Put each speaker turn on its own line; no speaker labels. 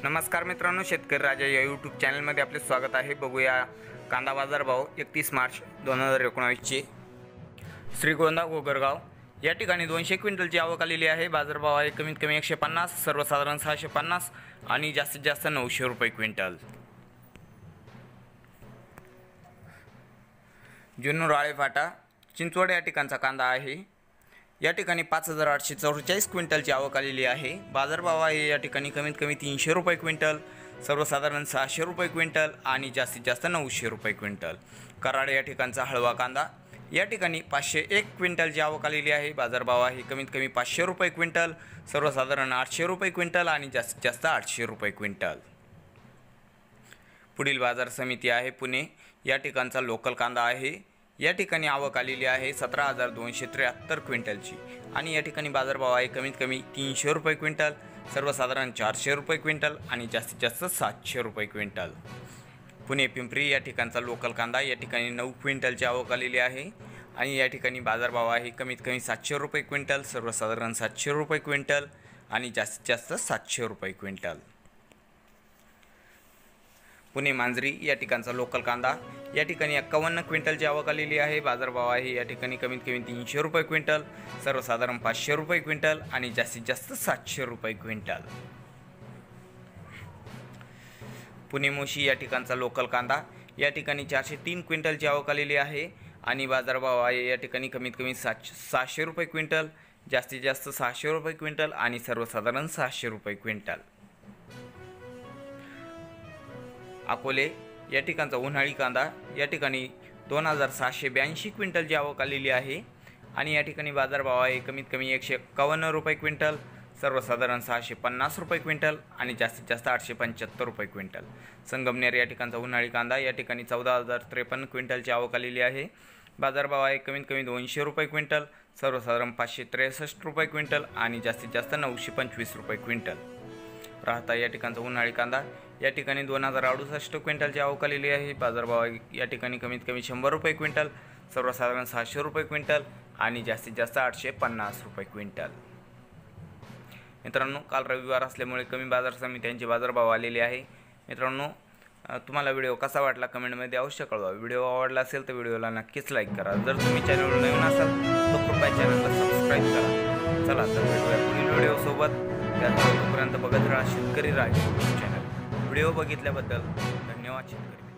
नमस्कार मित्रांनो, शेतकरी राजा या यूट्यूब चॅनलमध्ये आपले स्वागत आहे। बघूया कांदा बाजार भाव 31 मार्च 2019चे। श्रीगोंदा गोगरगाव या ठिकाणी 200 क्विंटलची आवक आलेली आहे। बाजारभाव आहे कमीत कमी 150, सर्वसाधारण 650 आणि जास्तीत जास्त 900 रुपये क्विंटल। जुन्नर आळेफाटा चिंचवड या ठिकाणचा कांदा आहे। या ठिकाणी 5844 क्विंटलची आवक आलेली आहे। बाजारभाव आहे या ठिकाणी कमीत कमी 300 रुपये क्विंटल, सर्वसाधारण 600 रुपये क्विंटल आणि जास्तीत जास्त 900 रुपये क्विंटल। कराड या ठिकाणचा हळवा कांदा या ठिकाणी 501 क्विंटलची आवक आलेली आहे। बाजारभाव आहे कमीत कमी 500 रुपये क्विंटल, सर्वसाधारण 800 रुपये क्विंटल आणि जास्तीत जास्त 800 रुपये क्विंटल। पुढील बाजार समिती आहे पुणे या ठिकाणचा लोकल कांदा आहे। या ठिकाणी आवक आलेली आहे 17,273 क्विंटलची आणि या ठिकाणी बाजारभाव आहे कमीत कमी 300 रुपये क्विंटल, सर्वसाधारण 400 रुपये क्विंटल आणि जास्तीत जास्त 700 रुपये क्विंटल। पुणे पिंपरी या ठिकाणचा लोकल कांदा या ठिकाणी 9 क्विंटलची आवक आलेली आहे आणि या ठिकाणी बाजारभाव आहे कमीत कमी 700 रुपये क्विंटल, सर्वसाधारण 700 रुपये क्विंटल आणि जास्तीत जास्त 700 रुपये क्विंटल। पुणे मांजरी या ठिकाणचा लोकल कांदा या ठिकाणी 51 क्विंटलची आवक आलेली आहे। बाजारभाव आहे या ठिकाणी कमीत कमी 300 रुपये क्विंटल, सर्वसाधारण 500 रुपये क्विंटल आणि जास्तीत जास्त 700 रुपये क्विंटल। पुणे मोशी या ठिकाणचा लोकल कांदा या ठिकाणी 403 क्विंटलची आवक आलेली आहे आणि बाजारभाव आहे या ठिकाणी कमीत कमी 600 रुपये क्विंटल, जास्तीत जास्त 600 रुपये क्विंटल आणि सर्वसाधारण 600 रुपये क्विंटल। अकोले या ठिकाणचा उन्हाळी कांदा या ठिकाणी 2782 क्विंटलची आवक आलेली आहे आणि या ठिकाणी बाजारभाव आहे कमीत कमी 151 रुपये क्विंटल, सर्वसाधारण 650 रुपये क्विंटल आणि जास्तीत जास्त 875 रुपये क्विंटल। संगमनेर या ठिकाणचा उन्हाळी कांदा या ठिकाणी 14,053 क्विंटलची आवक आलेली आहे। बाजारभाव आहे कमीत कमी 200 रुपये क्विंटल, सर्वसाधारण 563 रुपये क्विंटल आणि जास्तीत जास्त 925 रुपये क्विंटल। राहता या ठिकाणचा उन्हाळी कांदा या ठिकाणी 2068 क्विंटलची आवक आलेली आहे। बाजारभाव या ठिकाणी कमीत कमी 100 रुपये क्विंटल, सर्वसाधारण 600 रुपये क्विंटल आणि जास्तीत जास्त 850 रुपये क्विंटल। मित्रांनो, काल रविवार असल्यामुळे कमी बाजार समित्यांचे बाजारभाव आलेले आहे। मित्रांनो, तुम्हाला व्हिडिओ कसा वाटला कमेंटमध्ये अवश्य कळवा। व्हिडिओ आवडला असेल तर व्हिडिओला नक्कीच लाईक करा। जर तुम्ही चॅनलवर नवीन असाल तर कृपया चॅनलला सबस्क्राईब करा। चला तर भेटूया पुढील व्हिडिओसोबत। तोपर्यंत बघत राहा शेतकरी राजा यूट्यूब चॅनल। व्हिडिओ बघितल्याबद्दल धन्यवाद शेतकरी।